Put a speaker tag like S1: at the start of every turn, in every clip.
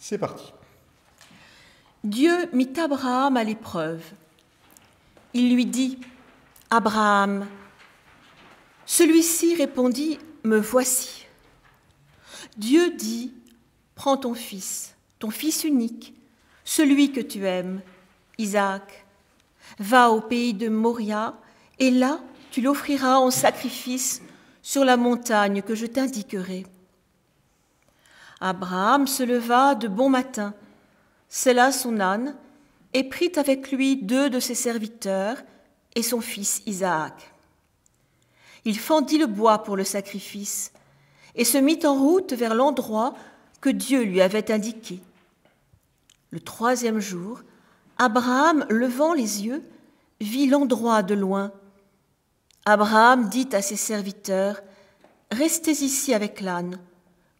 S1: C'est parti.
S2: Dieu mit Abraham à l'épreuve. Il lui dit, « Abraham !» Celui-ci répondit, « Me voici. » Dieu dit, « Prends ton fils unique, celui que tu aimes, Isaac. Va au pays de Moria, et là tu l'offriras en sacrifice sur la montagne que je t'indiquerai. » Abraham se leva de bon matin, sella son âne et prit avec lui 2 de ses serviteurs et son fils Isaac. Il fendit le bois pour le sacrifice et se mit en route vers l'endroit que Dieu lui avait indiqué. Le 3e jour, Abraham, levant les yeux, vit l'endroit de loin. Abraham dit à ses serviteurs, « Restez ici avec l'âne.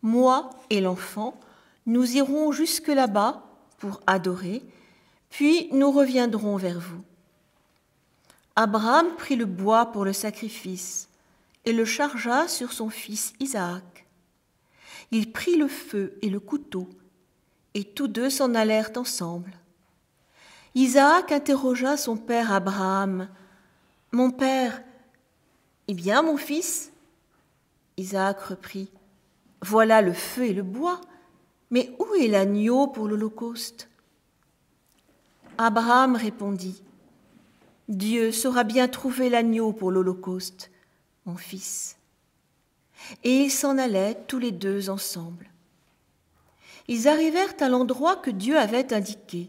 S2: Moi et l'enfant, nous irons jusque là-bas pour adorer, puis nous reviendrons vers vous. » Abraham prit le bois pour le sacrifice et le chargea sur son fils Isaac. Il prit le feu et le couteau, et tous 2 s'en allèrent ensemble. Isaac interrogea son père Abraham. « Mon père, eh bien, mon fils ?» Isaac reprit. « Voilà le feu et le bois, mais où est l'agneau pour l'holocauste ?» Abraham répondit. « Dieu saura bien trouver l'agneau pour l'holocauste, mon fils. » Et ils s'en allaient tous les 2 ensemble. Ils arrivèrent à l'endroit que Dieu avait indiqué.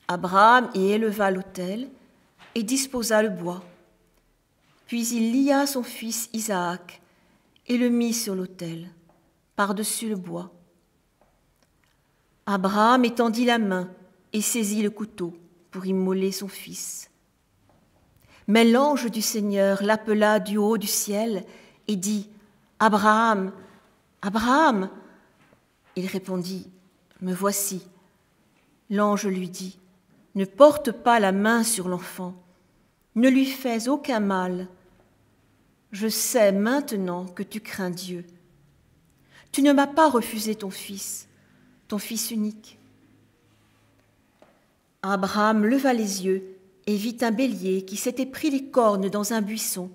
S2: Abraham y éleva l'autel et disposa le bois. Puis il lia son fils Isaac et le mit sur l'autel, par-dessus le bois. Abraham étendit la main et saisit le couteau pour immoler son fils. Mais l'ange du Seigneur l'appela du haut du ciel et dit, « Abraham, Abraham !» Il répondit, « Me voici. » L'ange lui dit, « Ne porte pas la main sur l'enfant, ne lui fais aucun mal. Je sais maintenant que tu crains Dieu. Tu ne m'as pas refusé ton fils unique. » Abraham leva les yeux et vit un bélier qui s'était pris les cornes dans un buisson.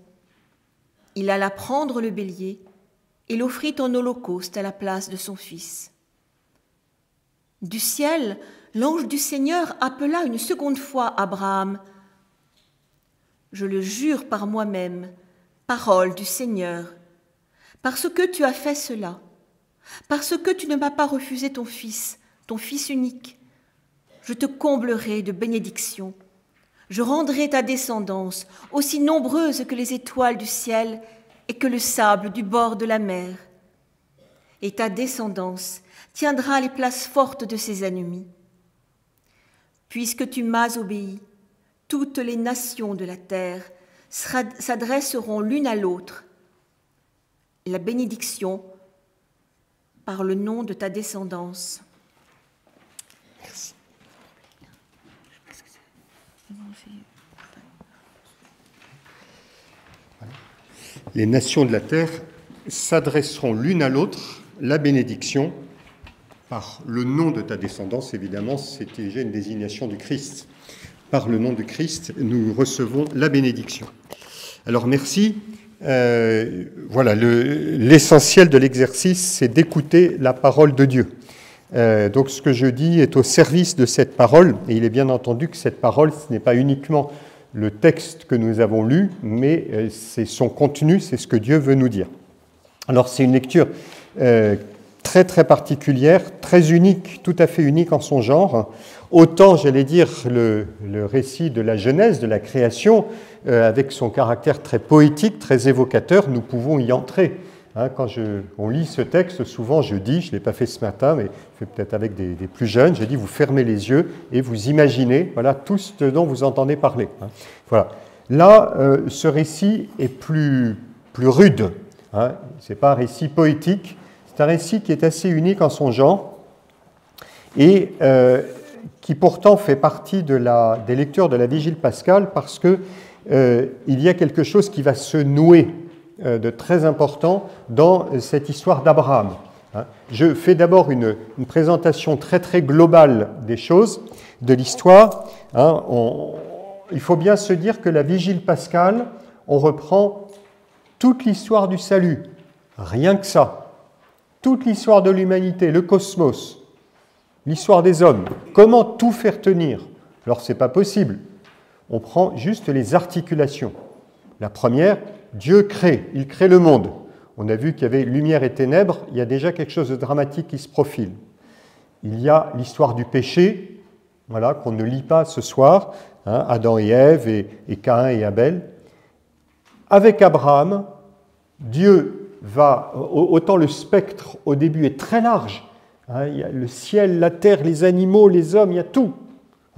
S2: Il alla prendre le bélier et l'offrit en holocauste à la place de son fils. Du ciel, l'ange du Seigneur appela une seconde fois Abraham. « Je le jure par moi-même, parole du Seigneur, parce que tu as fait cela, parce que tu ne m'as pas refusé ton fils unique, je te comblerai de bénédictions. Je rendrai ta descendance aussi nombreuse que les étoiles du ciel et que le sable du bord de la mer. Et ta descendance tiendra les places fortes de ses ennemis. Puisque tu m'as obéi, toutes les nations de la terre s'adresseront l'une à l'autre. La bénédiction par le nom de ta descendance. »
S1: Merci. Les nations de la terre s'adresseront l'une à l'autre, la bénédiction, par le nom de ta descendance, évidemment, c'était déjà une désignation du Christ. Par le nom de Christ, nous recevons la bénédiction. Alors merci. Voilà, l'essentiel de l'exercice, c'est d'écouter la parole de Dieu. Donc ce que je dis est au service de cette parole, et il est bien entendu que cette parole, ce n'est pas uniquement le texte que nous avons lu, mais c'est son contenu, c'est ce que Dieu veut nous dire. Alors c'est une lecture très très particulière, très unique, tout à fait unique en son genre. Autant, j'allais dire, le récit de la Genèse, de la création, avec son caractère très poétique, très évocateur, nous pouvons y entrer. Hein, quand on lit ce texte, souvent je dis, je ne l'ai pas fait ce matin, mais je fais peut-être avec des plus jeunes, je dis vous fermez les yeux et vous imaginez voilà, tout ce dont vous entendez parler. Hein. Voilà. Là, ce récit est plus rude. Hein. Ce n'est pas un récit poétique, c'est un récit qui est assez unique en son genre et qui pourtant fait partie des lectures de la Vigile pascale parce qu'il y a quelque chose qui va se nouer de très important dans cette histoire d'Abraham. hein. Je fais d'abord une présentation très très globale des choses, de l'histoire. Hein. Il faut bien se dire que la Vigile pascale, on reprend toute l'histoire du salut, rien que ça. Toute l'histoire de l'humanité, le cosmos, l'histoire des hommes. Comment tout faire tenir? Alors, ce n'est pas possible. On prend juste les articulations. La première, Dieu crée, il crée le monde. On a vu qu'il y avait lumière et ténèbres, il y a déjà quelque chose de dramatique qui se profile. Il y a l'histoire du péché, voilà, qu'on ne lit pas ce soir, hein, Adam et Ève et Caïn et Abel. Avec Abraham, Dieu va, autant le spectre au début est très large, hein, il y a le ciel, la terre, les animaux, les hommes, il y a tout.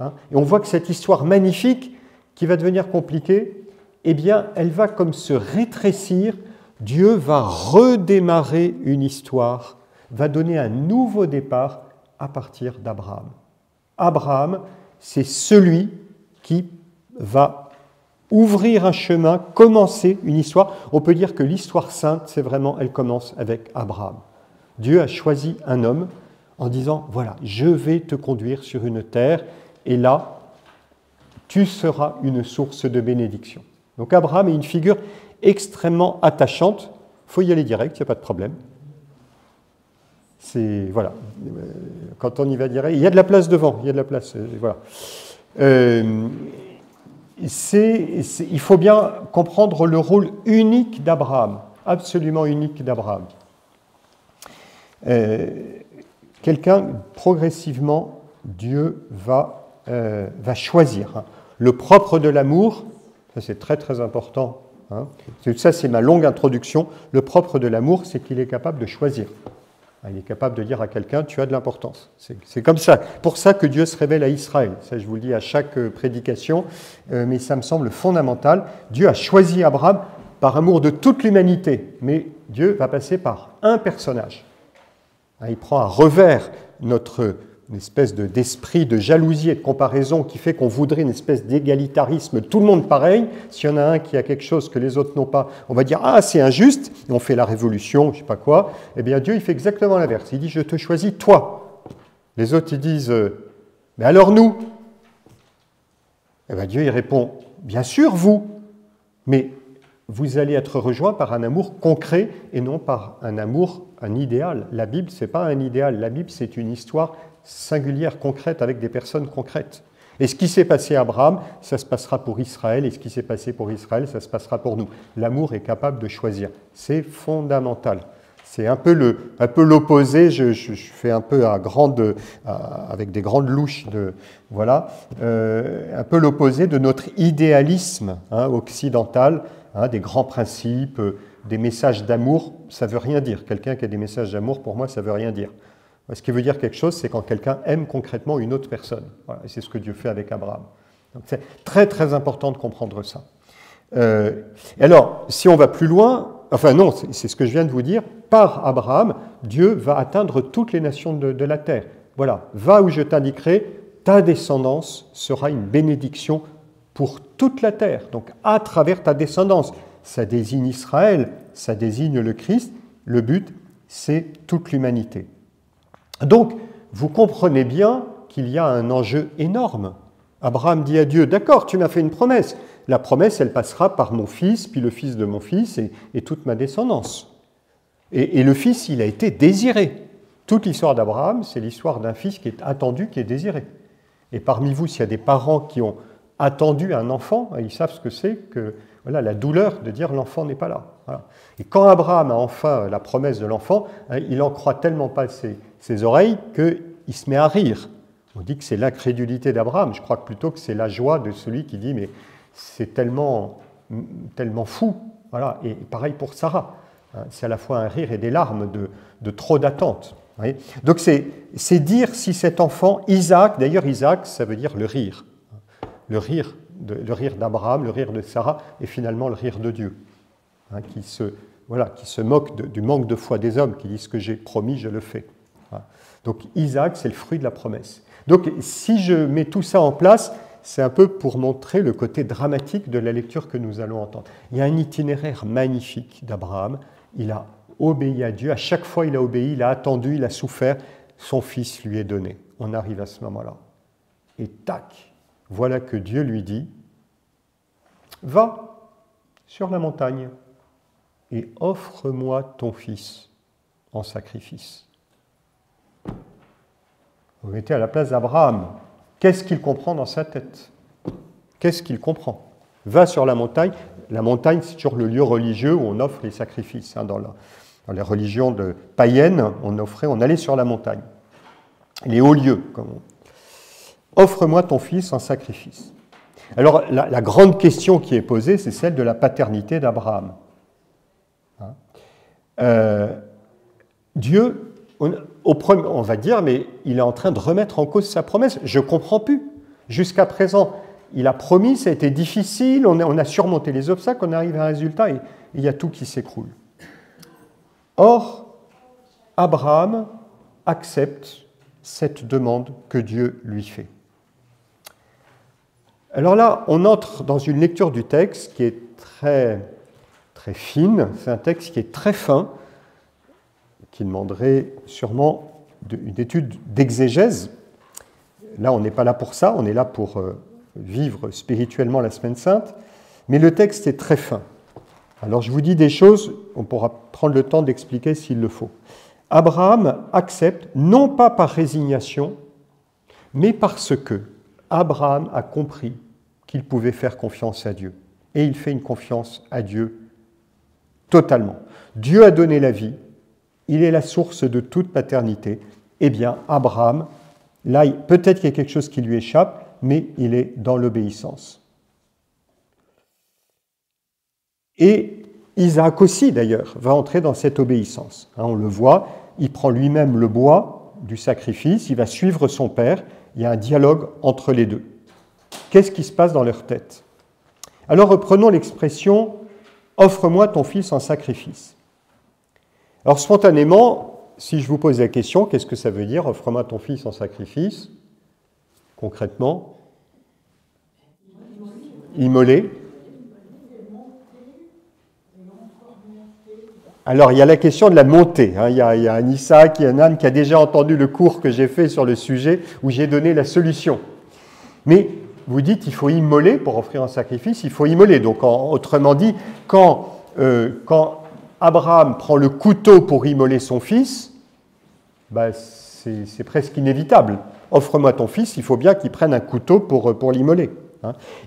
S1: Hein, et on voit que cette histoire magnifique, qui va devenir compliquée, eh bien, elle va comme se rétrécir. Dieu va redémarrer une histoire, va donner un nouveau départ à partir d'Abraham. Abraham, c'est celui qui va ouvrir un chemin, commencer une histoire. On peut dire que l'histoire sainte, c'est vraiment, elle commence avec Abraham. Dieu a choisi un homme en disant, voilà, je vais te conduire sur une terre, et là, tu seras une source de bénédiction. Donc Abraham est une figure extrêmement attachante. Il faut y aller direct, il n'y a pas de problème. C'est, voilà, quand on y va direct, il y a de la place devant, il y a de la place, voilà. Il faut bien comprendre le rôle unique d'Abraham, absolument unique d'Abraham. Quelqu'un, progressivement, Dieu va choisir. Le propre de l'amour, ça c'est très très important, hein. Ça c'est ma longue introduction, le propre de l'amour, c'est qu'il est capable de choisir. Il est capable de dire à quelqu'un, tu as de l'importance. C'est comme ça. Pour ça que Dieu se révèle à Israël. Ça, je vous le dis à chaque prédication, mais ça me semble fondamental. Dieu a choisi Abraham par amour de toute l'humanité, mais Dieu va passer par un personnage. Il prend à revers une espèce d'esprit de jalousie et de comparaison qui fait qu'on voudrait une espèce d'égalitarisme, tout le monde pareil. S'il y en a un qui a quelque chose que les autres n'ont pas, on va dire « Ah, c'est injuste », et on fait la révolution, je ne sais pas quoi. Eh bien, Dieu, il fait exactement l'inverse. Il dit « Je te choisis, toi ». Les autres, ils disent « Mais alors nous ?» Eh bien, Dieu, il répond « Bien sûr, vous, mais vous allez être rejoints par un amour concret et non par un amour, un idéal. La Bible, ce n'est pas un idéal. La Bible, c'est une histoire singulière, concrète, avec des personnes concrètes. Et ce qui s'est passé à Abraham, ça se passera pour Israël, et ce qui s'est passé pour Israël, ça se passera pour nous. L'amour est capable de choisir. C'est fondamental. C'est un peu l'opposé, je fais un peu avec des grandes louches, voilà, un peu l'opposé de notre idéalisme occidental, des grands principes, des messages d'amour. Ça ne veut rien dire. Quelqu'un qui a des messages d'amour, pour moi, ça ne veut rien dire. Ce qui veut dire quelque chose, c'est quand quelqu'un aime concrètement une autre personne. Voilà, et c'est ce que Dieu fait avec Abraham. Donc c'est très très important de comprendre ça. Alors, si on va plus loin, enfin non, c'est ce que je viens de vous dire, par Abraham, Dieu va atteindre toutes les nations de la terre. Voilà, va où je t'indiquerai, ta descendance sera une bénédiction pour toute la terre. Donc à travers ta descendance, ça désigne Israël, ça désigne le Christ, le but, c'est toute l'humanité. Donc, vous comprenez bien qu'il y a un enjeu énorme. Abraham dit à Dieu, d'accord, tu m'as fait une promesse. La promesse, elle passera par mon fils, puis le fils de mon fils et toute ma descendance. Et le fils, il a été désiré. Toute l'histoire d'Abraham, c'est l'histoire d'un fils qui est attendu, qui est désiré. Et parmi vous, s'il y a des parents qui ont attendu un enfant, ils savent ce que c'est que voilà, la douleur de dire l'enfant n'est pas là. Voilà. Et quand Abraham a enfin la promesse de l'enfant, il n'en croit tellement pas ses oreilles qu'il se met à rire. On dit que c'est l'incrédulité d'Abraham. Je crois plutôt que c'est la joie de celui qui dit « mais c'est tellement fou ». Voilà. Et pareil pour Sarah. C'est à la fois un rire et des larmes de trop d'attente. Donc c'est dire si cet enfant, Isaac, d'ailleurs Isaac, ça veut dire le rire. Le rire d'Abraham, le rire de Sarah, et finalement le rire de Dieu, qui se moque du manque de foi des hommes, qui disent ce que j'ai promis, je le fais. Donc Isaac, c'est le fruit de la promesse. Donc si je mets tout ça en place, c'est un peu pour montrer le côté dramatique de la lecture que nous allons entendre. Il y a un itinéraire magnifique d'Abraham. Il a obéit à Dieu. À chaque fois, il a obéi, il a attendu, il a souffert. Son fils lui est donné. On arrive à ce moment-là. Et tac, voilà que Dieu lui dit, va sur la montagne et offre-moi ton fils en sacrifice. Vous mettez à la place d'Abraham. Qu'est-ce qu'il comprend dans sa tête? Qu'est-ce qu'il comprend? Va sur la montagne. La montagne, c'est toujours le lieu religieux où on offre les sacrifices. Dans les religions païennes, on allait sur la montagne. Les hauts lieux. Offre-moi ton fils en sacrifice. Alors, la grande question qui est posée, c'est celle de la paternité d'Abraham. Dieu, on va dire, mais il est en train de remettre en cause sa promesse. Je ne comprends plus. Jusqu'à présent, il a promis, ça a été difficile, on a surmonté les obstacles, on arrive à un résultat et il y a tout qui s'écroule. Or, Abraham accepte cette demande que Dieu lui fait. Alors là, on entre dans une lecture du texte qui est très, très fine, c'est un texte qui est très fin, qui demanderait sûrement une étude d'exégèse. Là, on n'est pas là pour ça, on est là pour vivre spirituellement la Semaine Sainte, mais le texte est très fin. Alors je vous dis des choses, on pourra prendre le temps d'expliquer s'il le faut. Abraham accepte, non pas par résignation, mais parce que Abraham a compris qu'il pouvait faire confiance à Dieu. Et il fait une confiance à Dieu totalement. Dieu a donné la vie, il est la source de toute paternité. Eh bien, Abraham, là, peut-être qu'il y a quelque chose qui lui échappe, mais il est dans l'obéissance. Et Isaac aussi, d'ailleurs, va entrer dans cette obéissance. On le voit, il prend lui-même le bois du sacrifice, il va suivre son père, il y a un dialogue entre les deux. Qu'est-ce qui se passe dans leur tête? Alors reprenons l'expression « offre-moi ton fils en sacrifice ». Alors spontanément, si je vous pose la question, qu'est-ce que ça veut dire « offre-moi ton fils en sacrifice » concrètement? Immoler. Alors, il y a la question de la montée. Il y a un Isaac et un Anne qui a déjà entendu le cours que j'ai fait sur le sujet où j'ai donné la solution. Mais vous dites qu'il faut immoler pour offrir un sacrifice, il faut immoler. Donc, autrement dit, quand Abraham prend le couteau pour immoler son fils, c'est presque inévitable. Offre-moi ton fils, il faut bien qu'il prenne un couteau pour l'immoler.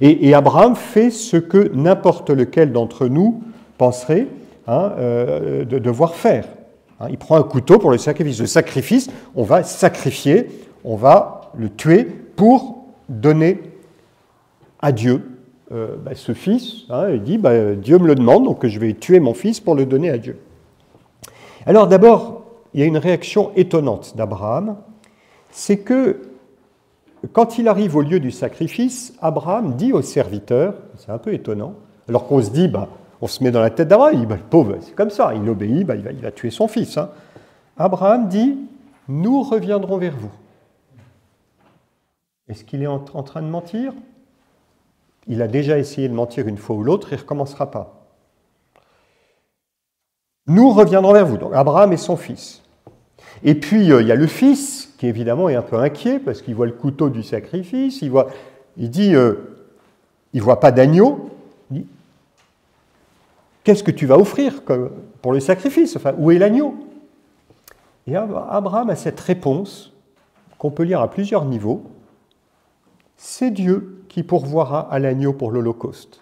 S1: Et Abraham fait ce que n'importe lequel d'entre nous penserait de devoir faire. Il prend un couteau pour le sacrifice. Le sacrifice, on va sacrifier, on va le tuer pour donner à Dieu ce fils. Il dit, Dieu me le demande, donc je vais tuer mon fils pour le donner à Dieu. Alors d'abord, il y a une réaction étonnante d'Abraham, c'est que quand il arrive au lieu du sacrifice, Abraham dit au serviteur, c'est un peu étonnant, alors qu'on se dit, on se met dans la tête d'Abraham, il dit, le pauvre, c'est comme ça, il obéit, il va tuer son fils. Abraham dit, nous reviendrons vers vous. Est-ce qu'il est en train de mentir? Il a déjà essayé de mentir une fois ou l'autre, il ne recommencera pas. Nous reviendrons vers vous, donc Abraham et son fils. Et puis, il y a le fils, qui évidemment est un peu inquiet, parce qu'il voit le couteau du sacrifice, il voit pas d'agneau. Il dit, qu'est-ce que tu vas offrir pour le sacrifice? Enfin, où est l'agneau? Et Abraham a cette réponse, qu'on peut lire à plusieurs niveaux. C'est Dieu qui pourvoira à l'agneau pour l'Holocauste.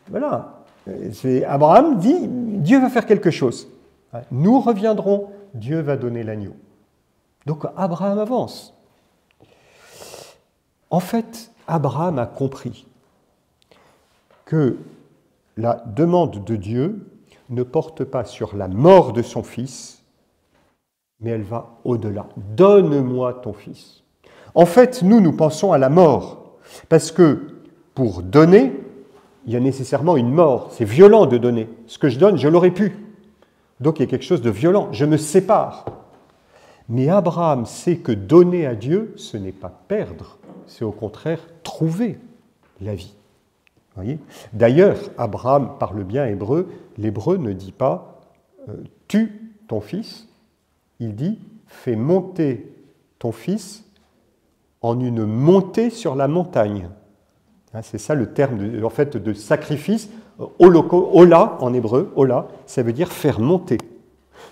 S1: Voilà. Abraham dit, Dieu va faire quelque chose. Nous reviendrons, Dieu va donner l'agneau. Donc Abraham avance. En fait, Abraham a compris que la demande de Dieu ne porte pas sur la mort de son fils, mais elle va au-delà. Donne-moi ton fils. En fait, nous pensons à la mort, parce que pour donner, il y a nécessairement une mort. C'est violent de donner. Ce que je donne, je l'aurais pu. Donc il y a quelque chose de violent. Je me sépare. Mais Abraham sait que donner à Dieu, ce n'est pas perdre, c'est au contraire trouver la vie. Voyez. D'ailleurs, Abraham parle bien hébreu. L'hébreu ne dit pas tue ton fils, il dit fais monter ton fils en une montée sur la montagne. C'est ça le terme de sacrifice. Ola en hébreu, ola, ça veut dire faire monter.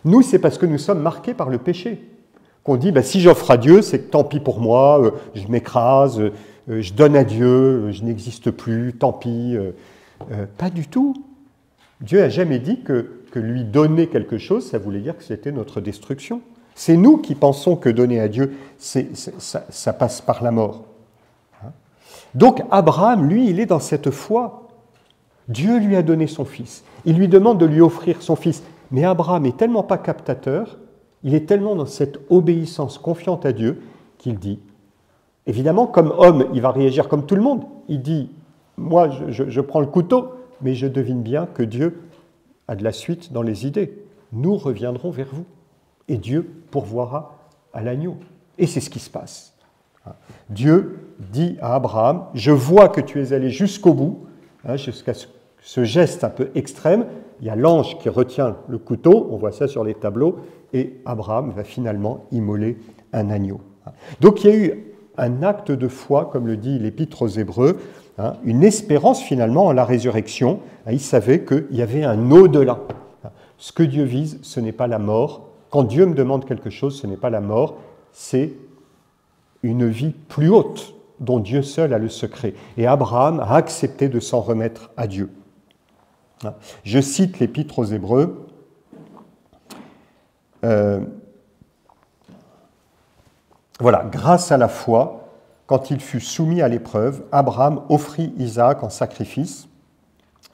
S1: Nous, c'est parce que nous sommes marqués par le péché qu'on dit si j'offre à Dieu, c'est que tant pis pour moi, je m'écrase, je donne à Dieu, je n'existe plus, tant pis. Pas du tout. Dieu n'a jamais dit que lui donner quelque chose, ça voulait dire que c'était notre destruction. C'est nous qui pensons que donner à Dieu, ça passe par la mort. Donc Abraham, lui, il est dans cette foi. Dieu lui a donné son fils. Il lui demande de lui offrir son fils. Mais Abraham est tellement pas captateur, il est tellement dans cette obéissance confiante à Dieu qu'il dit, évidemment, comme homme, il va réagir comme tout le monde. Il dit, moi, je prends le couteau, mais je devine bien que Dieu a de la suite dans les idées. Nous reviendrons vers vous. Et Dieu pourvoira à l'agneau. Et c'est ce qui se passe. Dieu dit à Abraham, je vois que tu es allé jusqu'au bout, jusqu'à ce geste un peu extrême. Il y a l'ange qui retient le couteau, on voit ça sur les tableaux, et Abraham va finalement immoler un agneau. Donc il y a eu un acte de foi, comme le dit l'Épître aux Hébreux, une espérance finalement en la résurrection. Il savait qu'il y avait un au-delà. Ce que Dieu vise, ce n'est pas la mort. Quand Dieu me demande quelque chose, ce n'est pas la mort, c'est une vie plus haute dont Dieu seul a le secret. Et Abraham a accepté de s'en remettre à Dieu. Je cite l'Épître aux Hébreux. Voilà, grâce à la foi, quand il fut soumis à l'épreuve, Abraham offrit Isaac en sacrifice.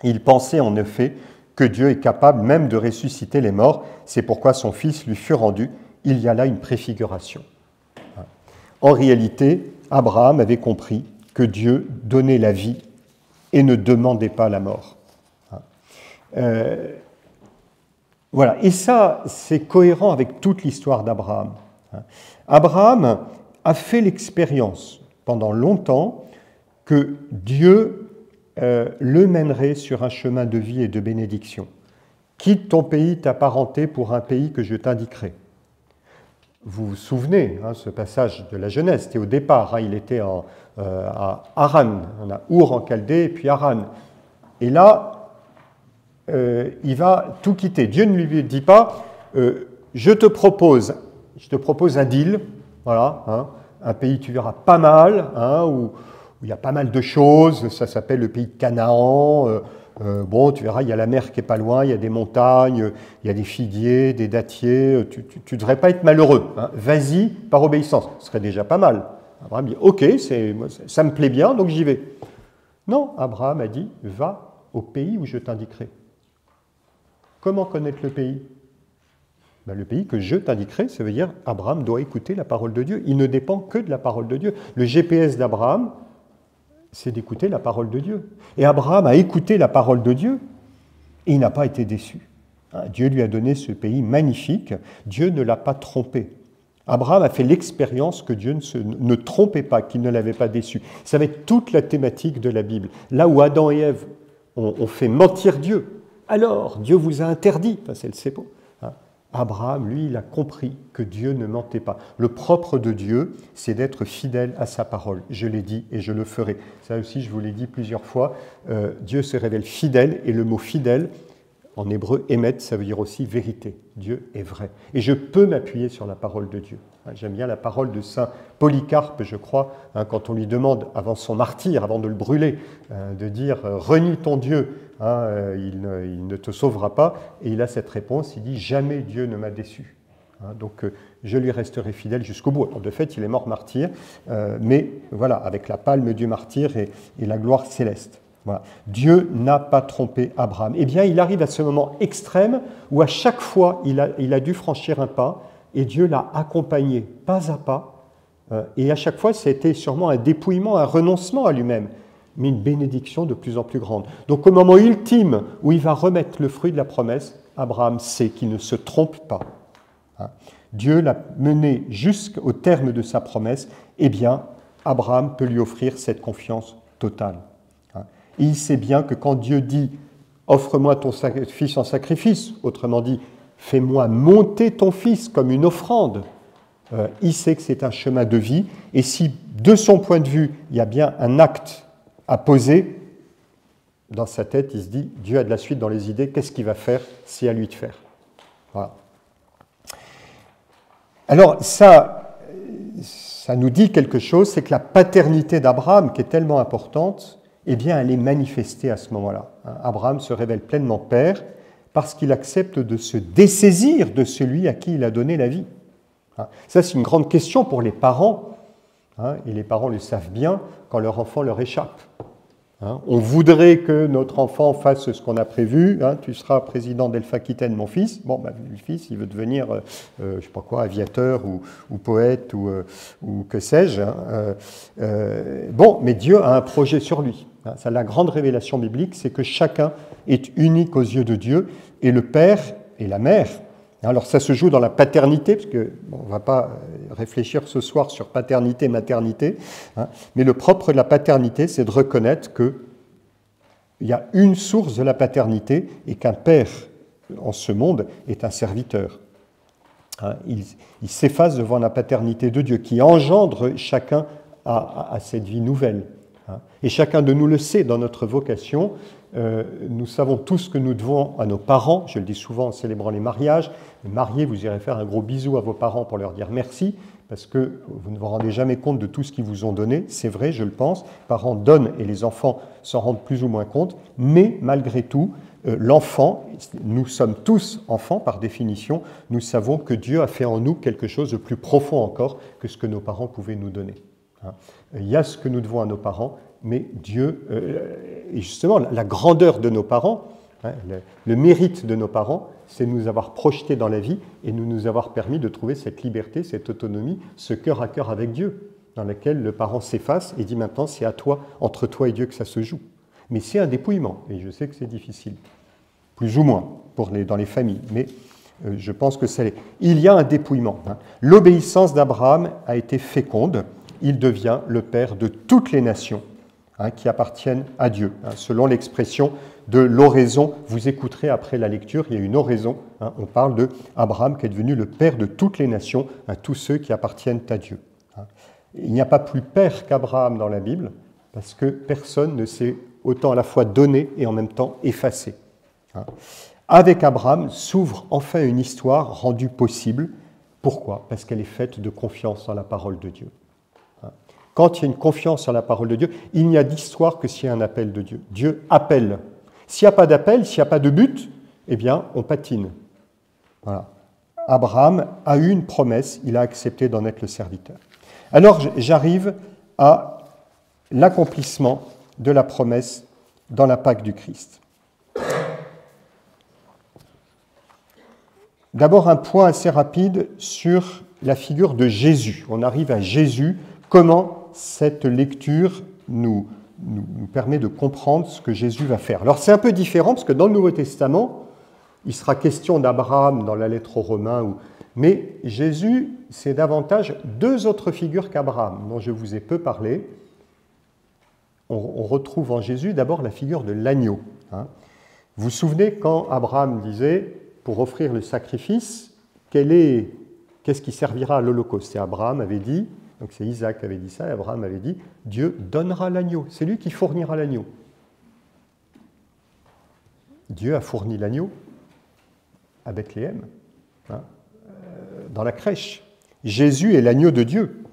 S1: Il pensait en effet que Dieu est capable même de ressusciter les morts. C'est pourquoi son fils lui fut rendu. Il y a là une préfiguration. En réalité, Abraham avait compris que Dieu donnait la vie et ne demandait pas la mort. Voilà, et ça, c'est cohérent avec toute l'histoire d'Abraham. Abraham a fait l'expérience pendant longtemps que Dieu le mènerait sur un chemin de vie et de bénédiction. Quitte ton pays, ta parenté, pour un pays que je t'indiquerai. Vous vous souvenez, ce passage de la Genèse, c'était au départ, il était à Haran, on a Our en Chaldée et puis Haran. Et là, il va tout quitter. Dieu ne lui dit pas, je te propose un deal, voilà, un pays, tu verras, pas mal, où il y a pas mal de choses, ça s'appelle le pays de Canaan. Bon, tu verras, il y a la mer qui est pas loin, il y a des montagnes, il y a des figuiers, des dattiers, tu ne devrais pas être malheureux. Vas-y par obéissance, ce serait déjà pas mal. Abraham dit, ok, ça me plaît bien, donc j'y vais. Non, Abraham a dit, va au pays où je t'indiquerai. Comment connaître le pays ? Le pays que je t'indiquerai, ça veut dire Abraham doit écouter la parole de Dieu. Il ne dépend que de la parole de Dieu. Le GPS d'Abraham, c'est d'écouter la parole de Dieu. Et Abraham a écouté la parole de Dieu et il n'a pas été déçu. Dieu lui a donné ce pays magnifique. Dieu ne l'a pas trompé. Abraham a fait l'expérience que Dieu ne trompait pas, qu'il ne l'avait pas déçu. Ça va être toute la thématique de la Bible. Là où Adam et Ève ont fait mentir Dieu, alors Dieu vous a interdit, c'est le CEPO. Abraham, lui, il a compris que Dieu ne mentait pas. Le propre de Dieu, c'est d'être fidèle à sa parole. Je l'ai dit et je le ferai. Ça aussi, je vous l'ai dit plusieurs fois. Dieu se révèle fidèle et le mot fidèle, en hébreu, émet, ça veut dire aussi vérité. Dieu est vrai. Et je peux m'appuyer sur la parole de Dieu. J'aime bien la parole de saint Polycarpe, je crois, quand on lui demande, avant son martyre, avant de le brûler, de dire « renie ton Dieu ». Il ne te sauvera pas. Et il a cette réponse, il dit « Jamais Dieu ne m'a déçu ». Donc je lui resterai fidèle jusqu'au bout. Alors, de fait, il est mort martyr, mais voilà, avec la palme du martyr et la gloire céleste. Voilà. Dieu n'a pas trompé Abraham. Eh bien, il arrive à ce moment extrême où à chaque fois, il a dû franchir un pas et Dieu l'a accompagné pas à pas. Et à chaque fois, c'était sûrement un dépouillement, un renoncement à lui-même, mais une bénédiction de plus en plus grande. Donc au moment ultime où il va remettre le fruit de la promesse, Abraham sait qu'il ne se trompe pas. Dieu l'a mené jusqu'au terme de sa promesse. Eh bien, Abraham peut lui offrir cette confiance totale. Et il sait bien que quand Dieu dit « offre-moi ton fils en sacrifice », autrement dit « fais-moi monter ton fils comme une offrande », il sait que c'est un chemin de vie. Et si, de son point de vue, il y a bien un acte à poser, dans sa tête, il se dit « Dieu a de la suite dans les idées, qu'est-ce qu'il va faire? C'est à lui de faire. » Voilà. Alors, ça nous dit quelque chose, c'est que la paternité d'Abraham, qui est tellement importante, eh bien, elle est manifestée à ce moment-là. Abraham se révèle pleinement père parce qu'il accepte de se dessaisir de celui à qui il a donné la vie. Ça, c'est une grande question pour les parents, et les parents le savent bien quand leur enfant leur échappe. On voudrait que notre enfant fasse ce qu'on a prévu. Tu seras président d'Elf-Aquitaine, mon fils. Bon, le fils, il veut devenir, je ne sais pas quoi, aviateur ou poète ou que sais-je. Bon, mais Dieu a un projet sur lui. Ça, la grande révélation biblique, c'est que chacun est unique aux yeux de Dieu, et le père et la mère. Alors ça se joue dans la paternité, parce que on ne va pas réfléchir ce soir sur paternité, maternité, mais le propre de la paternité, c'est de reconnaître qu'il y a une source de la paternité et qu'un père en ce monde est un serviteur. Il s'efface devant la paternité de Dieu qui engendre chacun à cette vie nouvelle. Et chacun de nous le sait dans notre vocation. Nous savons tous ce que nous devons à nos parents. Je le dis souvent en célébrant les mariages. Les mariés, vous irez faire un gros bisou à vos parents pour leur dire merci, parce que vous ne vous rendez jamais compte de tout ce qu'ils vous ont donné. C'est vrai, je le pense. Les parents donnent et les enfants s'en rendent plus ou moins compte. Mais malgré tout, l'enfant, nous sommes tous enfants par définition, nous savons que Dieu a fait en nous quelque chose de plus profond encore que ce que nos parents pouvaient nous donner. Il y a ce que nous devons à nos parents, mais Dieu, et justement la grandeur de nos parents, le mérite de nos parents, c'est de nous avoir projetés dans la vie et de nous avoir permis de trouver cette liberté, cette autonomie, ce cœur à cœur avec Dieu, dans lequel le parent s'efface et dit maintenant c'est à toi, entre toi et Dieu que ça se joue. Mais c'est un dépouillement, et je sais que c'est difficile, plus ou moins dans les familles, mais je pense que ça l'est. Il y a un dépouillement. L'obéissance d'Abraham a été féconde, il devient le père de toutes les nations qui appartiennent à Dieu. Selon l'expression de l'oraison, vous écouterez après la lecture, il y a une oraison, on parle d'Abraham qui est devenu le père de toutes les nations, tous ceux qui appartiennent à Dieu. Il n'y a pas plus père qu'Abraham dans la Bible, parce que personne ne s'est autant à la fois donné et en même temps effacé. Avec Abraham s'ouvre enfin une histoire rendue possible. Pourquoi? Parce qu'elle est faite de confiance en la parole de Dieu. Quand il y a une confiance en la parole de Dieu, il n'y a d'histoire que s'il y a un appel de Dieu. Dieu appelle. S'il n'y a pas d'appel, s'il n'y a pas de but, eh bien, on patine. Voilà. Abraham a eu une promesse, il a accepté d'en être le serviteur. Alors, j'arrive à l'accomplissement de la promesse dans la Pâque du Christ. D'abord, un point assez rapide sur la figure de Jésus. On arrive à Jésus, comment cette lecture nous permet de comprendre ce que Jésus va faire. Alors c'est un peu différent, parce que dans le Nouveau Testament, il sera question d'Abraham dans la lettre aux Romains, mais Jésus, c'est davantage deux autres figures qu'Abraham, dont je vous ai peu parlé. On retrouve en Jésus d'abord la figure de l'agneau. Vous vous souvenez quand Abraham disait, pour offrir le sacrifice, qu'est-ce qui servira à l'Holocauste? Et Abraham avait dit, donc c'est Isaac qui avait dit ça, et Abraham avait dit, Dieu donnera l'agneau, c'est lui qui fournira l'agneau. Dieu a fourni l'agneau à Bethléem, dans la crèche. Jésus est l'agneau de Dieu.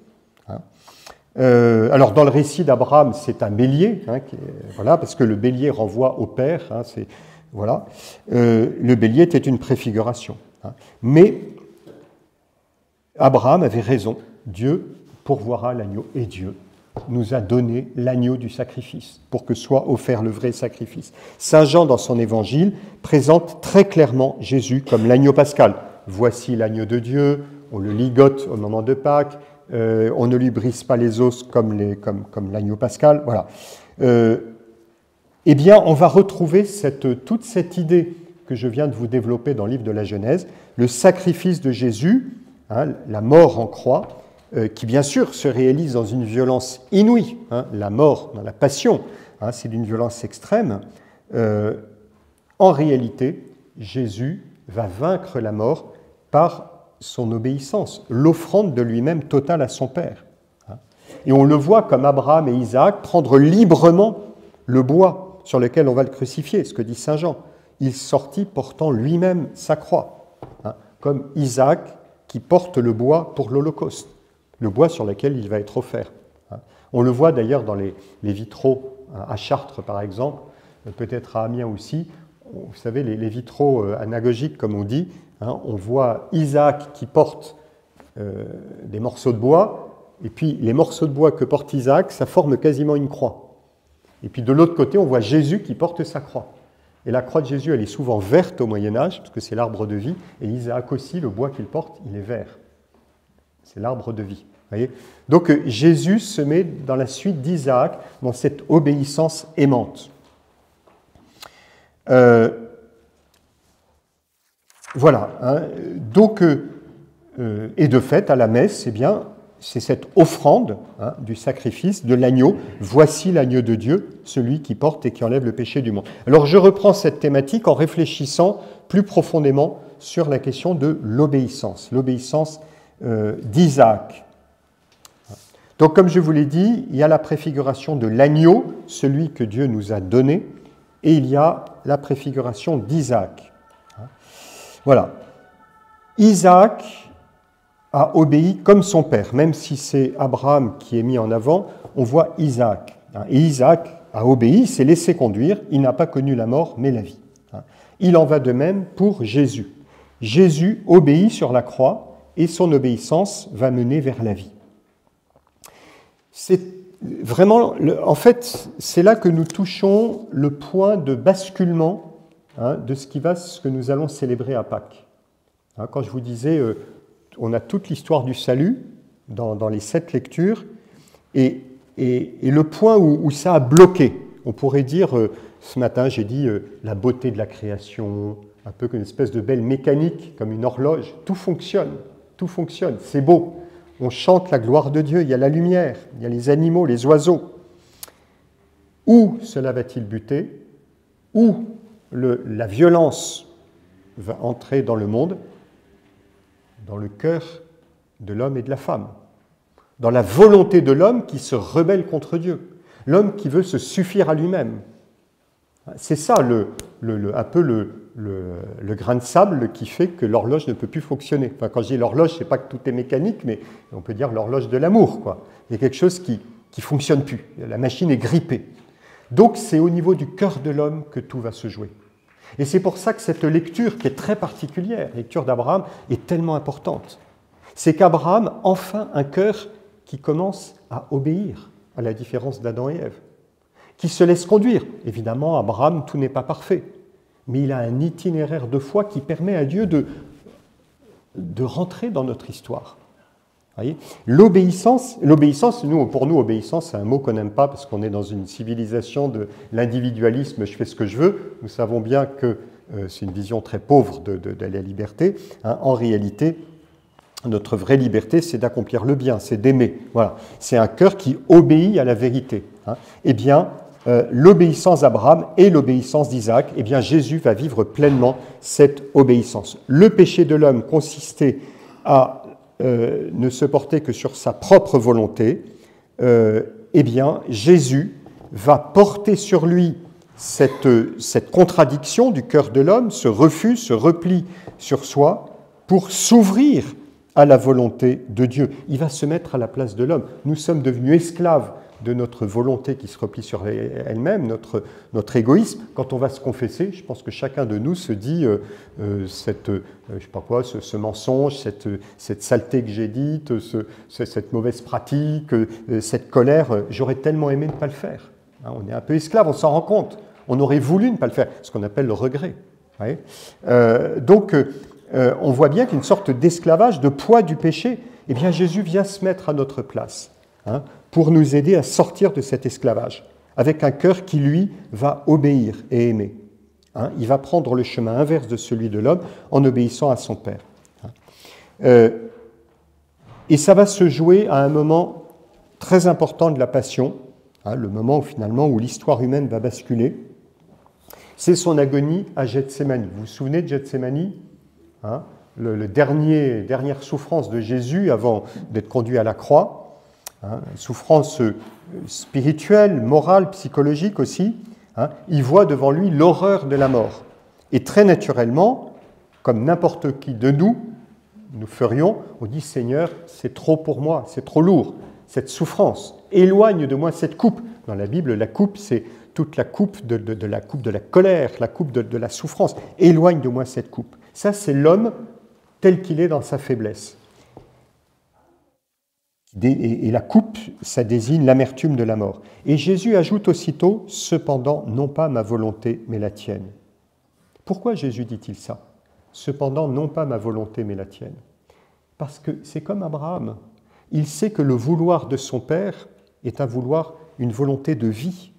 S1: Alors dans le récit d'Abraham, c'est un bélier, voilà, parce que le bélier renvoie au Père, voilà. Le bélier était une préfiguration. Mais Abraham avait raison, Dieu pourvoira l'agneau, et Dieu nous a donné l'agneau du sacrifice, pour que soit offert le vrai sacrifice. Saint Jean, dans son évangile, présente très clairement Jésus comme l'agneau pascal. Voici l'agneau de Dieu, on le ligote au moment de Pâques, on ne lui brise pas les os comme l'agneau pascal, voilà. Eh bien, on va retrouver toute cette idée que je viens de vous développer dans le livre de la Genèse, le sacrifice de Jésus, la mort en croix, qui bien sûr se réalise dans une violence inouïe, la mort dans la passion, hein, c'est d'une violence extrême. En réalité, Jésus va vaincre la mort par son obéissance, l'offrande de lui-même totale à son Père. Et on le voit comme Abraham et Isaac prendre librement le bois sur lequel on va le crucifier, ce que dit saint Jean. Il sortit portant lui-même sa croix, comme Isaac qui porte le bois pour l'Holocauste, le bois sur lequel il va être offert. On le voit d'ailleurs dans les vitraux à Chartres, par exemple, peut-être à Amiens aussi. Vous savez, les vitraux anagogiques, comme on dit, on voit Isaac qui porte des morceaux de bois, et puis les morceaux de bois que porte Isaac, ça forme quasiment une croix. Et puis de l'autre côté, on voit Jésus qui porte sa croix. Et la croix de Jésus, elle est souvent verte au Moyen-Âge, parce que c'est l'arbre de vie, et Isaac aussi, le bois qu'il porte, il est vert. C'est l'arbre de vie. Voyez ? Donc Jésus se met dans la suite d'Isaac, dans cette obéissance aimante. Voilà. Donc, et de fait, à la messe, eh bien, c'est cette offrande du sacrifice de l'agneau. Voici l'agneau de Dieu, celui qui porte et qui enlève le péché du monde. Alors, je reprends cette thématique en réfléchissant plus profondément sur la question de l'obéissance d'Isaac. Donc, comme je vous l'ai dit, il y a la préfiguration de l'agneau, celui que Dieu nous a donné, et il y a la préfiguration d'Isaac. Voilà. Isaac a obéi comme son père, même si c'est Abraham qui est mis en avant, on voit Isaac. Et Isaac a obéi, s'est laissé conduire, il n'a pas connu la mort, mais la vie. Il en va de même pour Jésus. Jésus obéit sur la croix et son obéissance va mener vers la vie. C'est vraiment, en fait, c'est là que nous touchons le point de basculement de ce que nous allons célébrer à Pâques. Quand je vous disais, on a toute l'histoire du salut dans les 7 lectures, et le point où ça a bloqué, on pourrait dire, ce matin j'ai dit la beauté de la création, un peu comme une espèce de belle mécanique, comme une horloge, tout fonctionne, c'est beau. On chante la gloire de Dieu, il y a la lumière, il y a les animaux, les oiseaux. Où cela va-t-il buter? Où la violence va entrer dans le monde? Dans le cœur de l'homme et de la femme. Dans la volonté de l'homme qui se rebelle contre Dieu. L'homme qui veut se suffire à lui-même. C'est ça un peu le grain de sable qui fait que l'horloge ne peut plus fonctionner. Enfin, quand je dis l'horloge, ce n'est pas que tout est mécanique, mais on peut dire l'horloge de l'amour, quoi. Il y a quelque chose qui ne fonctionne plus. La machine est grippée. Donc c'est au niveau du cœur de l'homme que tout va se jouer. Et c'est pour ça que cette lecture, qui est très particulière, la lecture d'Abraham, est tellement importante. C'est qu'Abraham, enfin, un cœur qui commence à obéir, à la différence d'Adam et Ève, qui se laisse conduire. Évidemment, Abraham, tout n'est pas parfait, mais il a un itinéraire de foi qui permet à Dieu de rentrer dans notre histoire. Voyez, l'obéissance, pour nous, obéissance, c'est un mot qu'on n'aime pas parce qu'on est dans une civilisation de l'individualisme, je fais ce que je veux. Nous savons bien que c'est une vision très pauvre de la liberté. En réalité, notre vraie liberté, c'est d'accomplir le bien, c'est d'aimer. Voilà. C'est un cœur qui obéit à la vérité. Eh bien, l'obéissance d'Abraham et l'obéissance d'Isaac, eh bien, Jésus va vivre pleinement cette obéissance. Le péché de l'homme consistait à ne se porter que sur sa propre volonté, eh bien, Jésus va porter sur lui cette contradiction du cœur de l'homme, ce refus, ce repli sur soi, pour s'ouvrir à la volonté de Dieu. Il va se mettre à la place de l'homme. Nous sommes devenus esclaves de notre volonté qui se replie sur elle-même, notre égoïsme. Quand on va se confesser, je pense que chacun de nous se dit je sais pas quoi, ce mensonge, cette saleté que j'ai dite, cette mauvaise pratique, cette colère, j'aurais tellement aimé ne pas le faire. On est un peu esclave, on s'en rend compte. On aurait voulu ne pas le faire, ce qu'on appelle le regret. Donc, on voit bien qu'une sorte d'esclavage, de poids du péché, eh bien Jésus vient se mettre à notre place, pour nous aider à sortir de cet esclavage, avec un cœur qui, lui, va obéir et aimer. Il va prendre le chemin inverse de celui de l'homme en obéissant à son Père. Et ça va se jouer à un moment très important de la Passion, le moment où finalement où l'histoire humaine va basculer. C'est son agonie à Gethsémani. Vous vous souvenez de Gethsémani, dernière souffrance de Jésus avant d'être conduit à la croix, souffrance spirituelle, morale, psychologique aussi. Il voit devant lui l'horreur de la mort. Et très naturellement, comme n'importe qui de nous ferions, on dit « Seigneur, c'est trop pour moi, c'est trop lourd, cette souffrance, éloigne de moi cette coupe ». Dans la Bible, la coupe, c'est toute la coupe de la coupe de la colère, la coupe de la souffrance. Éloigne de moi cette coupe. Ça, c'est l'homme tel qu'il est dans sa faiblesse. Et la coupe, ça désigne l'amertume de la mort. Et Jésus ajoute aussitôt « Cependant, non pas ma volonté, mais la tienne ». Pourquoi Jésus dit-il ça ? « Cependant, non pas ma volonté, mais la tienne ». Parce que c'est comme Abraham. Il sait que le vouloir de son Père est un vouloir, une volonté de vie.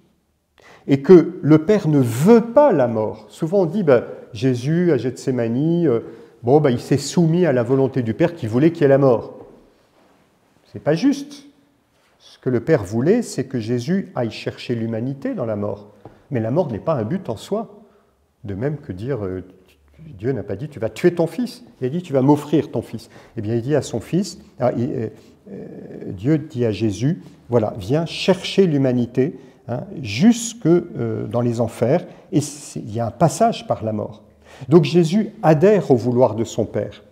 S1: Et que le Père ne veut pas la mort. Souvent on dit, Jésus à Gethsémani, il s'est soumis à la volonté du Père qui voulait qu'il y ait la mort. Ce n'est pas juste. Ce que le Père voulait, c'est que Jésus aille chercher l'humanité dans la mort. Mais la mort n'est pas un but en soi. De même que dire, Dieu n'a pas dit, tu vas tuer ton fils. Il a dit, tu vas m'offrir ton fils. Eh bien, il dit à son fils, Dieu dit à Jésus, voilà, viens chercher l'humanité, jusque dans les enfers, et il y a un passage par la mort. Donc Jésus adhère au vouloir de son Père.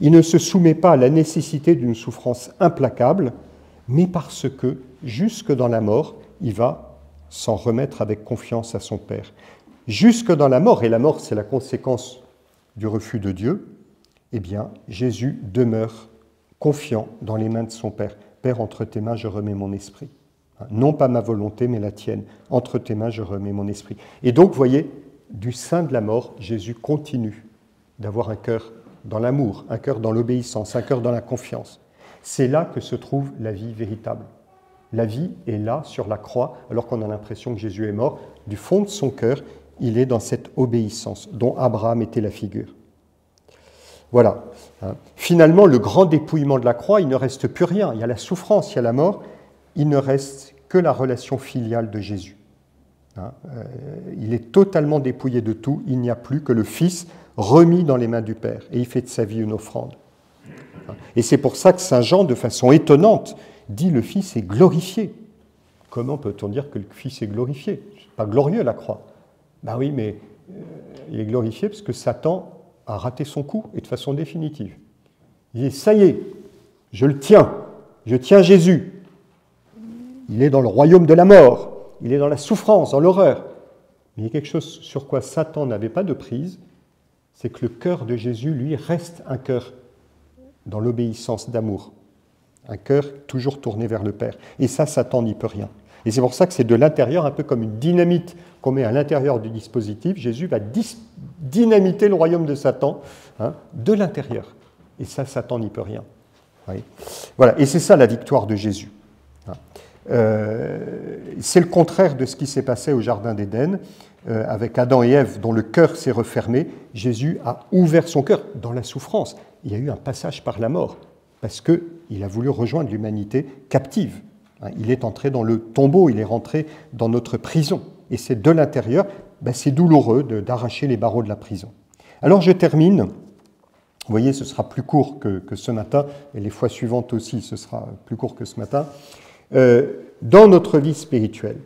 S1: Il ne se soumet pas à la nécessité d'une souffrance implacable, mais parce que, jusque dans la mort, il va s'en remettre avec confiance à son Père. Jusque dans la mort, et la mort c'est la conséquence du refus de Dieu, eh bien Jésus demeure confiant dans les mains de son Père. Père, entre tes mains je remets mon esprit. Non pas ma volonté, mais la tienne. Entre tes mains, je remets mon esprit. Et donc, vous voyez, du sein de la mort, Jésus continue d'avoir un cœur dans l'amour, un cœur dans l'obéissance, un cœur dans la confiance. C'est là que se trouve la vie véritable. La vie est là, sur la croix, alors qu'on a l'impression que Jésus est mort. Du fond de son cœur, il est dans cette obéissance dont Abraham était la figure. Voilà. Finalement, le grand dépouillement de la croix, il ne reste plus rien. Il y a la souffrance, il y a la mort. Il ne reste que la relation filiale de Jésus. Il est totalement dépouillé de tout, il n'y a plus que le Fils remis dans les mains du Père, et il fait de sa vie une offrande. Et c'est pour ça que saint Jean, de façon étonnante, dit le Fils est glorifié. Comment peut-on dire que le Fils est glorifié ? C'est pas glorieux la croix. Ben oui, mais il est glorifié parce que Satan a raté son coup, et de façon définitive. Il dit, ça y est, je tiens Jésus. Il est dans le royaume de la mort, il est dans la souffrance, dans l'horreur. Mais il y a quelque chose sur quoi Satan n'avait pas de prise, c'est que le cœur de Jésus, lui, reste un cœur dans l'obéissance d'amour. Un cœur toujours tourné vers le Père. Et ça, Satan n'y peut rien. Et c'est pour ça que c'est de l'intérieur, un peu comme une dynamite qu'on met à l'intérieur du dispositif. Jésus va dynamiter le royaume de Satan de l'intérieur. Et ça, Satan n'y peut rien. Oui. Voilà. Et c'est ça la victoire de Jésus. C'est le contraire de ce qui s'est passé au Jardin d'Éden avec Adam et Ève, dont le cœur s'est refermé. Jésus a ouvert son cœur dans la souffrance. Il y a eu un passage par la mort, parce qu'il a voulu rejoindre l'humanité captive. Il est entré dans le tombeau, il est rentré dans notre prison. Et c'est de l'intérieur, c'est douloureux d'arracher les barreaux de la prison. Alors je termine. Vous voyez, ce sera plus court que ce matin, et les fois suivantes aussi, ce sera plus court que ce matin. Dans notre vie spirituelle,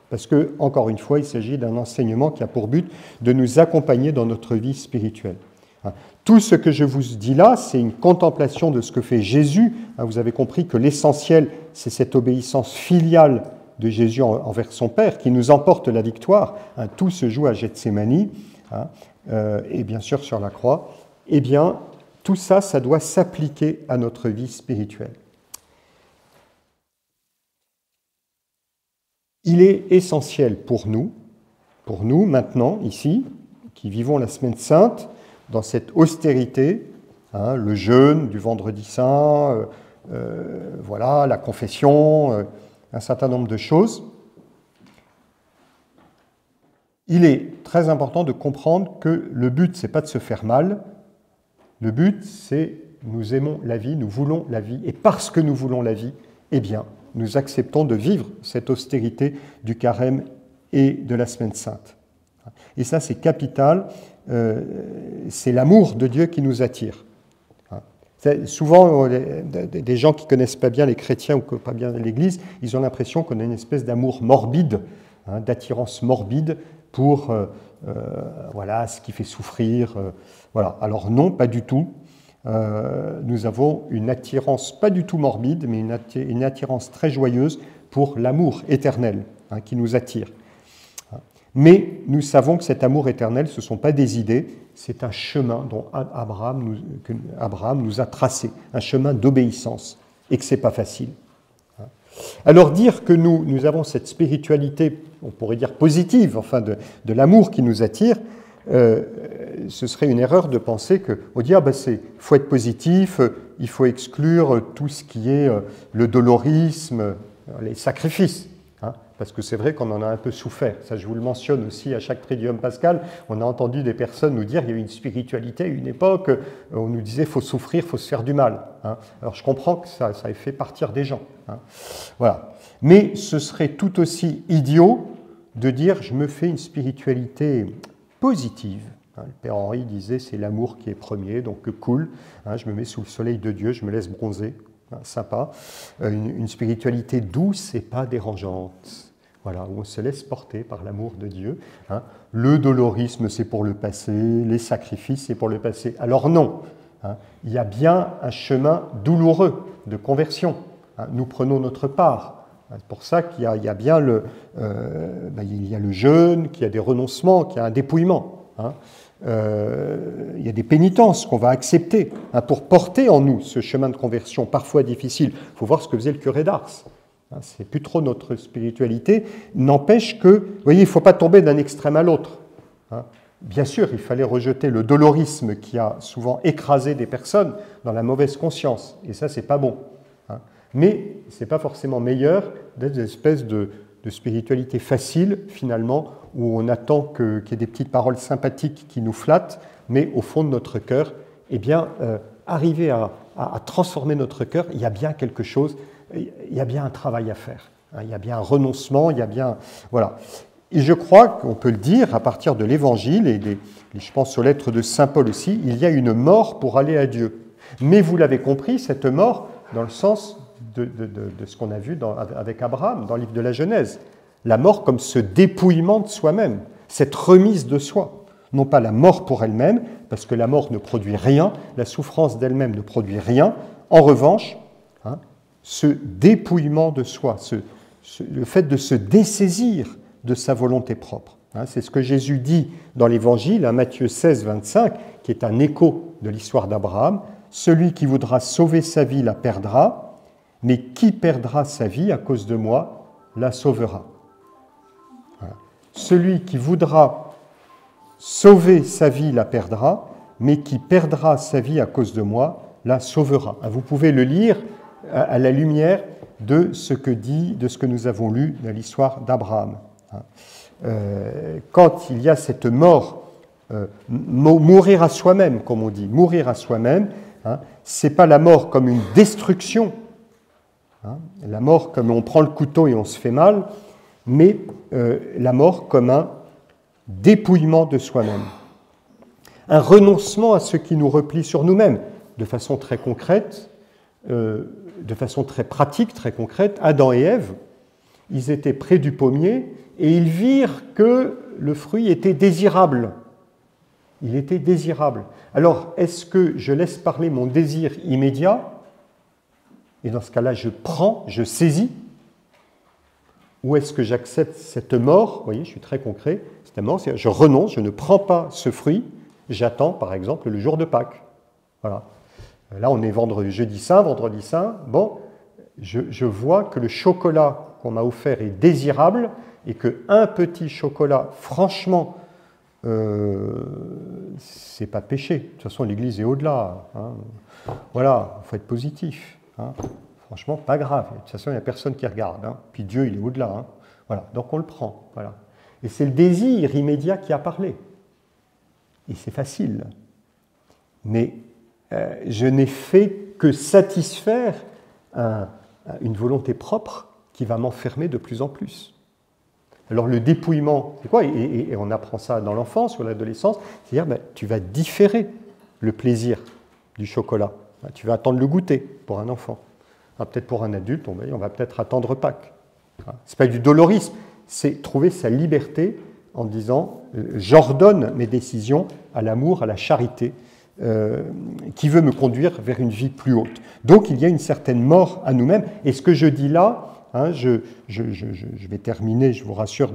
S1: parce que, encore une fois, il s'agit d'un enseignement qui a pour but de nous accompagner dans notre vie spirituelle. Tout ce que je vous dis là, c'est une contemplation de ce que fait Jésus. Vous avez compris que l'essentiel, c'est cette obéissance filiale de Jésus envers son Père qui nous emporte la victoire. Tout se joue à Gethsémani, et bien sûr sur la croix. Eh bien, tout ça, ça doit s'appliquer à notre vie spirituelle. Il est essentiel pour nous maintenant, ici, qui vivons la Semaine Sainte, dans cette austérité, le jeûne du Vendredi Saint, la confession, un certain nombre de choses. Il est très important de comprendre que le but, ce n'est pas de se faire mal, le but, c'est nous aimons la vie, nous voulons la vie, et parce que nous voulons la vie, eh bien, nous acceptons de vivre cette austérité du carême et de la Semaine Sainte. Et ça, c'est capital, c'est l'amour de Dieu qui nous attire. Souvent, des gens qui ne connaissent pas bien les chrétiens ou pas bien l'Église, ils ont l'impression qu'on a une espèce d'amour morbide, d'attirance morbide pour voilà, ce qui fait souffrir. Voilà. Alors non, pas du tout. Nous avons une attirance pas du tout morbide, mais une attirance très joyeuse pour l'amour éternel qui nous attire. Mais nous savons que cet amour éternel, ce ne sont pas des idées, c'est un chemin dont Abraham nous a tracé, un chemin d'obéissance, et que ce n'est pas facile. Alors dire que nous avons cette spiritualité, on pourrait dire positive, enfin de l'amour qui nous attire, ce serait une erreur de penser qu'on dit faut être positif, il faut exclure tout ce qui est le dolorisme, les sacrifices. Parce que c'est vrai qu'on en a un peu souffert. Ça, je vous le mentionne aussi à chaque Triduum Pascal. On a entendu des personnes nous dire qu'il y a eu une spiritualité à une époque, on nous disait il faut souffrir, il faut se faire du mal. Alors je comprends que ça ait fait partir des gens. Voilà. Mais ce serait tout aussi idiot de dire je me fais une spiritualité positive. Le Père Henri disait c'est l'amour qui est premier, donc cool. Je me mets sous le soleil de Dieu, je me laisse bronzer. Sympa. Une spiritualité douce et pas dérangeante. Voilà, où on se laisse porter par l'amour de Dieu. Le dolorisme, c'est pour le passé, les sacrifices, c'est pour le passé. Alors non, il y a bien un chemin douloureux de conversion. Nous prenons notre part. C'est pour ça qu'il y a bien il y a le jeûne, qu'il y a des renoncements, qu'il y a un dépouillement. Il y a des pénitences qu'on va accepter pour porter en nous ce chemin de conversion parfois difficile. Il faut voir ce que faisait le curé d'Ars. C'est plus trop notre spiritualité. N'empêche que, vous voyez, il ne faut pas tomber d'un extrême à l'autre. Bien sûr, il fallait rejeter le dolorisme qui a souvent écrasé des personnes dans la mauvaise conscience. Et ça, c'est pas bon. Mais ce n'est pas forcément meilleur d'être une espèce de spiritualité facile, finalement, où on attend qu'il y ait des petites paroles sympathiques qui nous flattent, mais au fond de notre cœur, arriver à transformer notre cœur, il y a bien quelque chose, il y a bien un travail à faire. Il y a bien un renoncement, il y a bien... Voilà. Et je crois qu'on peut le dire, à partir de l'Évangile, et je pense aux lettres de Saint Paul aussi, il y a une mort pour aller à Dieu. Mais vous l'avez compris, cette mort, dans le sens de ce qu'on a vu avec Abraham, dans le livre de la Genèse, la mort comme ce dépouillement de soi-même, cette remise de soi. Non pas la mort pour elle-même, parce que la mort ne produit rien, la souffrance d'elle-même ne produit rien. En revanche, ce dépouillement de soi, le fait de se dessaisir de sa volonté propre. C'est ce que Jésus dit dans l'Évangile, à Matthieu 16, 25, qui est un écho de l'histoire d'Abraham. « Celui qui voudra sauver sa vie la perdra, mais qui perdra sa vie à cause de moi la sauvera. » Celui qui voudra sauver sa vie la perdra, mais qui perdra sa vie à cause de moi la sauvera. Vous pouvez le lire à la lumière de ce que nous avons lu dans l'histoire d'Abraham. Quand il y a cette mort, mourir à soi-même, comme on dit, mourir à soi-même, c'est pas la mort comme une destruction, la mort comme on prend le couteau et on se fait mal, mais la mort comme un dépouillement de soi-même, un renoncement à ce qui nous replie sur nous-mêmes, de façon très concrète, de façon très pratique, très concrète. Adam et Ève, ils étaient près du pommier et ils virent que le fruit était désirable. Il était désirable. Alors, est-ce que je laisse parler mon désir immédiat, et dans ce cas-là, je prends, je saisis, ou est-ce que j'accepte cette mort? Vous voyez, je suis très concret, cette mort, c'est-à-dire je renonce, je ne prends pas ce fruit, j'attends, par exemple, le jour de Pâques. Voilà. Là, on est jeudi saint, vendredi saint. Bon, je vois que le chocolat qu'on m'a offert est désirable et qu'un petit chocolat, franchement, c'est pas péché. De toute façon, l'Église est au-delà. Voilà, il faut être positif. Franchement, pas grave. De toute façon, il n'y a personne qui regarde. Puis Dieu, il est au-delà. Voilà, donc on le prend. Voilà. Et c'est le désir immédiat qui a parlé. Et c'est facile. Mais je n'ai fait que satisfaire un une volonté propre qui va m'enfermer de plus en plus. Alors le dépouillement, c'est quoi? Et on apprend ça dans l'enfance ou l'adolescence, c'est-à-dire tu vas différer le plaisir du chocolat. Tu vas attendre le goûter pour un enfant. Peut-être pour un adulte, on va peut-être attendre Pâques. Ce n'est pas du dolorisme, c'est trouver sa liberté en disant j'ordonne mes décisions à l'amour, à la charité, qui veut me conduire vers une vie plus haute. Donc il y a une certaine mort à nous-mêmes. Et ce que je dis là, je vais terminer, je vous rassure,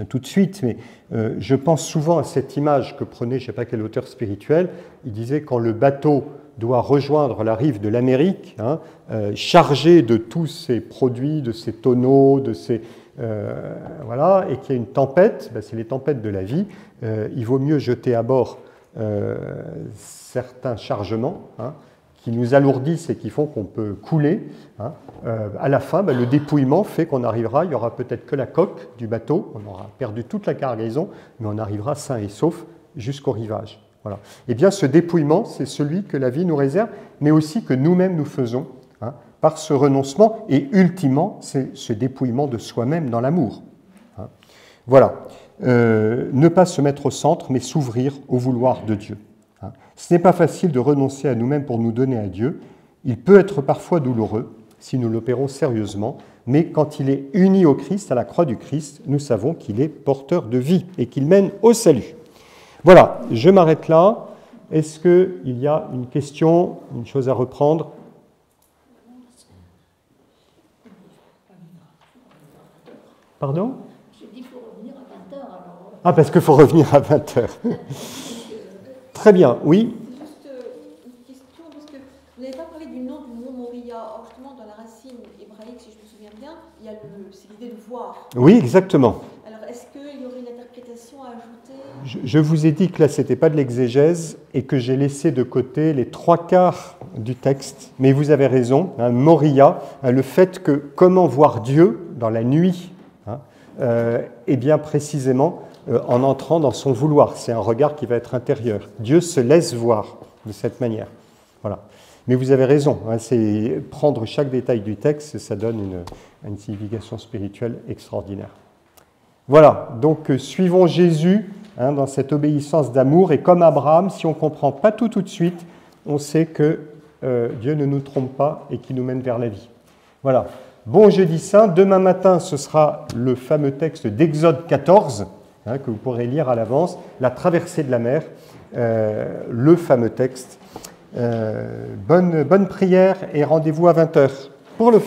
S1: tout de suite, mais je pense souvent à cette image que prenait, je ne sais pas quel auteur spirituel, il disait quand le bateau doit rejoindre la rive de l'Amérique, chargé de tous ces produits, de ces tonneaux, de ces... voilà, et qu'il y a une tempête, c'est les tempêtes de la vie, il vaut mieux jeter à bord certains chargements qui nous alourdissent et qui font qu'on peut couler. À la fin, le dépouillement fait qu'on arrivera, il n'y aura peut-être que la coque du bateau, on aura perdu toute la cargaison, mais on arrivera sain et sauf jusqu'au rivage. Voilà. Eh bien, ce dépouillement, c'est celui que la vie nous réserve, mais aussi que nous-mêmes nous faisons par ce renoncement, et ultimement, c'est ce dépouillement de soi-même dans l'amour. Voilà. Ne pas se mettre au centre, mais s'ouvrir au vouloir de Dieu. Ce n'est pas facile de renoncer à nous-mêmes pour nous donner à Dieu. Il peut être parfois douloureux si nous l'opérons sérieusement, mais quand il est uni au Christ, à la croix du Christ, nous savons qu'il est porteur de vie et qu'il mène au salut. Voilà, je m'arrête là. Est-ce qu'il y a une question, une chose à reprendre? Pardon?
S3: J'ai dit qu'il faut revenir à 20h. Alors...
S1: Ah, parce qu'il faut revenir à 20h. Très bien, oui.
S4: Juste une question, parce que vous n'avez pas parlé du nom du mont Moria. Or, justement, dans la racine hébraïque, si je me souviens bien, il y a c'est l'idée de voir.
S1: Oui, exactement.
S4: Alors, est-ce qu'il y aurait une interprétation à ajouter?
S1: Je vous ai dit que là, ce n'était pas de l'exégèse et que j'ai laissé de côté les 3/4 du texte. Mais vous avez raison, Moria, le fait que comment voir Dieu dans la nuit, eh bien précisément en entrant dans son vouloir. C'est un regard qui va être intérieur. Dieu se laisse voir de cette manière. Voilà. Mais vous avez raison, c'est prendre chaque détail du texte, ça donne une signification spirituelle extraordinaire. Voilà, donc suivons Jésus dans cette obéissance d'amour, et comme Abraham, si on ne comprend pas tout de suite, on sait que Dieu ne nous trompe pas et qu'il nous mène vers la vie. Voilà. Bon jeudi saint, demain matin ce sera le fameux texte d'Exode 14, que vous pourrez lire à l'avance, la traversée de la mer, le fameux texte. Bonne prière et rendez-vous à 20h pour l'office.